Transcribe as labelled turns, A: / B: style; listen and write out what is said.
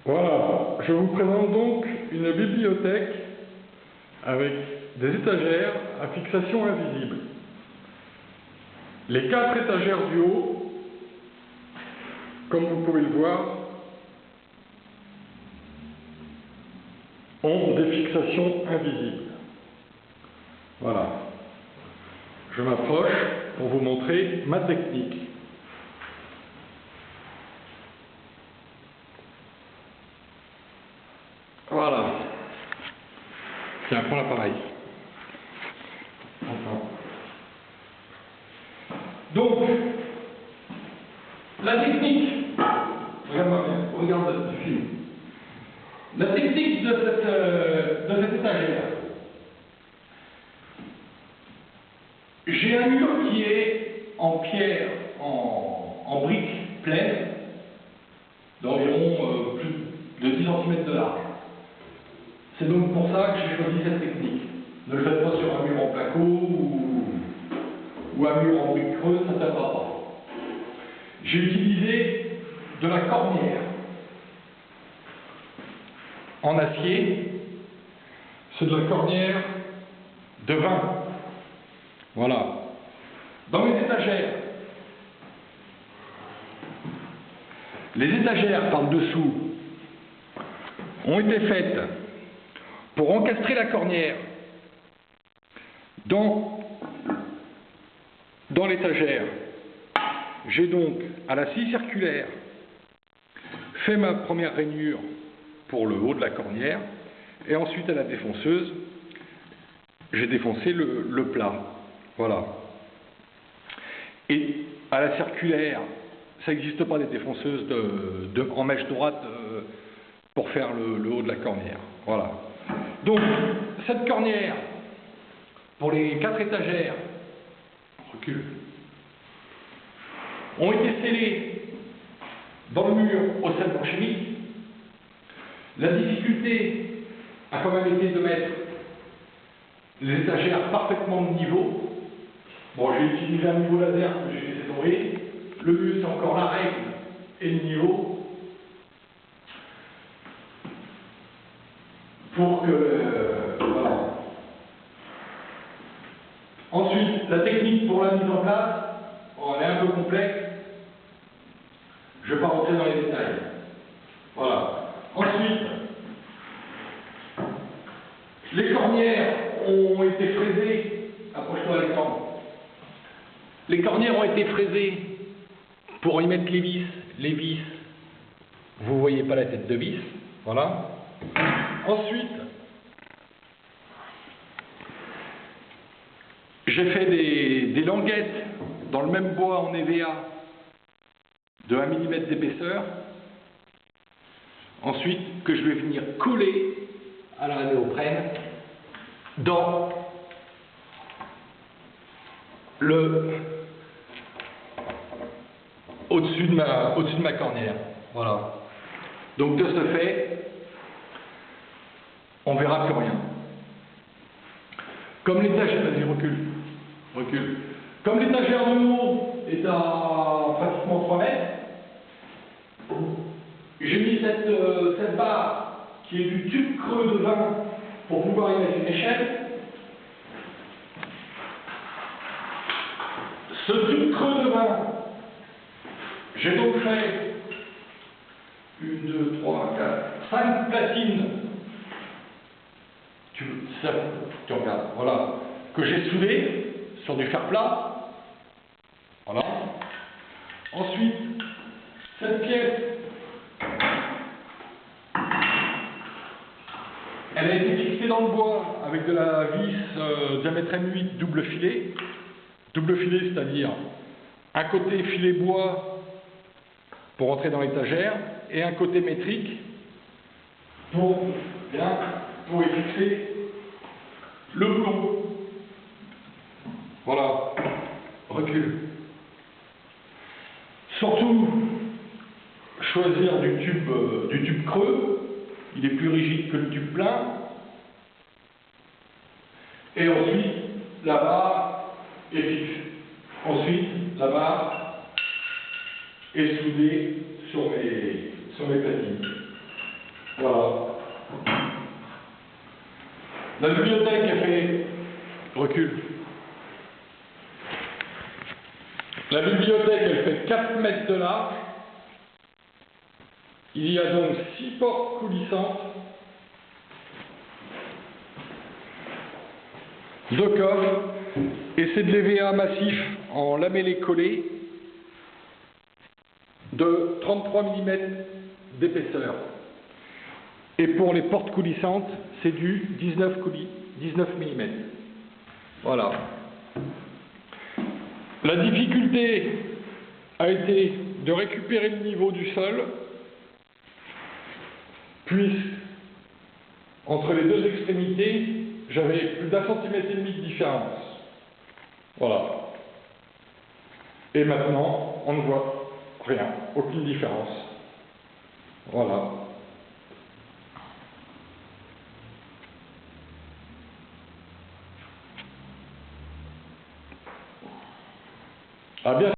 A: Voilà, je vous présente donc une bibliothèque avec des étagères à fixation invisible. Les 4 étagères du haut, comme vous pouvez le voir, ont des fixations invisibles. Voilà. Je m'approche pour vous montrer ma technique. Voilà. Tiens, prends l'appareil. Donc, la technique, regarde-moi bien, regarde le film. La technique de cette étagère. J'ai un mur qui est en pierre, en briques pleines, d'environ plus de 10 cm de large. C'est donc pour ça que j'ai choisi cette technique. Ne le faites pas sur un mur en placo ou un mur en briques creuses, ça ne tiendra pas. J'ai utilisé de la cornière en acier. C'est de la cornière de vin. Voilà. Dans les étagères par le dessous ont été faites pour encastrer la cornière dans l'étagère. J'ai donc à la scie circulaire fait ma première rainure pour le haut de la cornière et ensuite à la défonceuse j'ai défoncé le plat. Voilà. Et à la circulaire, ça n'existe pas des défonceuses en mèche droite pour faire le haut de la cornière. Voilà. Donc, cette cornière, pour les 4 étagères, recule, ont été scellées dans le mur au sel chimique. La difficulté a quand même été de mettre les étagères parfaitement de niveau. Bon, j'ai utilisé un niveau laser que j'ai laissé tomber. Le mieux, c'est encore la règle et le niveau pour que... voilà. Ensuite, la technique pour la mise en place, bon, elle est un peu complexe. Je ne vais pas rentrer dans les détails. Voilà. Ensuite, les cornières ont été fraisées. Approche-toi, Alexandre. Les cornières ont été fraisées pour y mettre les vis. Les vis, vous ne voyez pas la tête de vis. Voilà. Ensuite, j'ai fait des languettes dans le même bois en EVA de 1 mm d'épaisseur. Ensuite, que je vais venir coller à la néoprène dans au-dessus de ma cornière. Voilà. Donc de ce fait, on verra plus rien. Comme l'étagère, vas-y, recule. Comme l'étagère de haut est à pratiquement 3 mètres, j'ai mis cette barre qui est du tube creux de vin pour pouvoir y mettre une échelle. Ce tube creux de vin, j'ai donc fait 1, 2, 3, 4, 5 platines. Tu regardes, voilà, que j'ai soudé sur du fer plat. Voilà. Ensuite, cette pièce, elle a été fixée dans le bois avec de la vis diamètre M8 double filet. Double filet, c'est-à-dire un côté filet bois pour entrer dans l'étagère et un côté métrique pour y fixer le boulon. Voilà. Recule. Surtout, choisir du tube creux. Il est plus rigide que le tube plein. Et ensuite, la barre est fixe. Ensuite, la barre est soudée sur mes platines. La bibliothèque, elle fait... Recule. La bibliothèque, elle fait 4 mètres de large. Il y a donc 6 portes coulissantes, 2 coffres, et c'est de l'EVA massif en lamellé collé de 33 mm d'épaisseur. Et pour les portes coulissantes, c'est du 19 mm. Voilà. La difficulté a été de récupérer le niveau du sol, puisque entre les deux extrémités, j'avais plus d'1,5 cm de différence. Voilà. Et maintenant, on ne voit rien, aucune différence. Voilà. À bientôt.